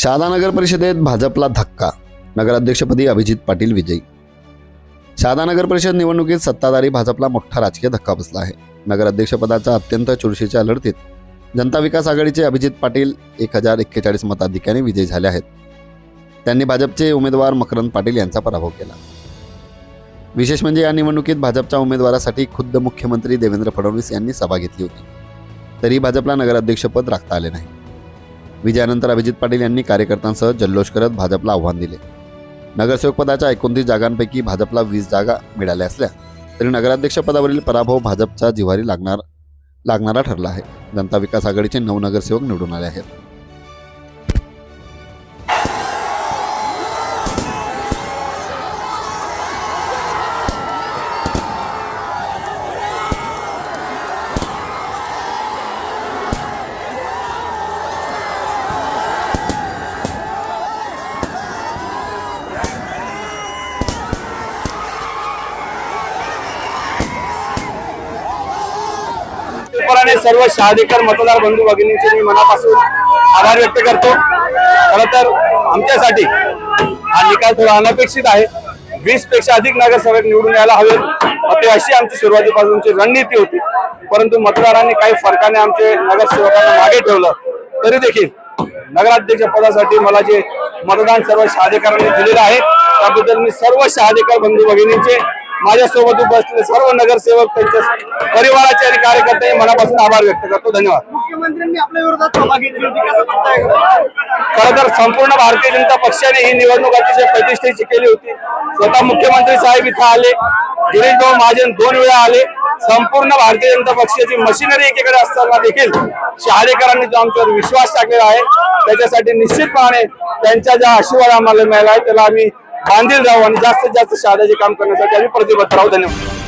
शहादा नगर परिषदेत भाजपला धक्का, नगराध्यक्षपदी अभिजित पाटील विजयी। शहादा नगर परिषद निवडणुकीत सत्ताधारी भाजपला मोठा राजकीय धक्का बसला आहे। नगराध्यक्षपदाच्या अत्यंत चुरशीच्या लढतीत जनता विकास आघाडीचे अभिजित पाटील 1041 मताधिक्याने विजयी झाले आहेत। त्यांनी भाजपचे उमेदवार मकरंद पाटील यांचा पराभव केला। विशेष म्हणजे या निवडणुकीत भाजपच्या उमेदवारासाठी खुद्द मुख्यमंत्री देवेंद्र फडणवीस यांनी सभा घेतली होती, तरी भाजपला नगराध्यक्षपद राखता आले नाही। विजयानंतर अभिजित पाटील यांनी कार्यकर्त्यांसह जल्लोष करत भाजपला आव्हान दिले। नगरसेवक पदाच्या 29 जागांपैकी भाजपला 20 जागा मिळाल्या असल्या तरी नगराध्यक्ष पदावरील पराभव भाजपच्या जिव्हारी लागणारा ठरला आहे। जनता विकास आघाडीचे 9 नगरसेवक निवडून आले आहेत। सर्व शहादेकर मतदार बंधू भगिनींचे मी मनापासून आभार व्यक्त करतो। खरं तर आमच्यासाठी हा निकाल थोडा अनपेक्षित आहे। 20 पेक्षा अधिक नगरसेवक निवडून यायला हवे अशी आमची सुरुवातीपासूनची रणनीती होती, परंतु मतदारांनी काही फरकाने आमचे नगरसेवकांना मागे ठेवलं। तरी देखील नगराध्यक्ष पदासाठी मला जे मतदान सर्व शहादेकरांनी दिलेलं आहे त्याबद्दल मी सर्व शहादेकर बंधू भगिनींचे, माझ्यासोबत उपस्थित सर्व नगरसेवक, त्यांच्या परिवाराचे आणि कार्यकर्त्यांचे मनापासून आभार व्यक्त करतो। धन्यवाद। मुख्यमंत्र्यांनी आपल्या विरोधात सभा घेतली होती, कसं बघताय? खरं तर संपूर्ण भारतीय जनता पक्षाने ही निवडणूक अतिशय प्रतिष्ठेची केली होती। स्वतः मुख्यमंत्री साहेब इथं आले, गिरीश भाऊ महाजन 2 वेळा आले। संपूर्ण भारतीय जनता पक्षाची मशिनरी एकीकडे असताना देखील शहादेकरांनी जो आमच्यावर विश्वास टाकलेला आहे त्याच्यासाठी निश्चितपणे त्यांच्या ज्या आशीर्वाद आम्हाला मिळाला आहे त्याला आम्ही बांधील राहू आणि जास्तीत जास्त शहाद्याचे काम करण्यासाठी आम्ही प्रतिबद्ध राहू। धन्यवाद।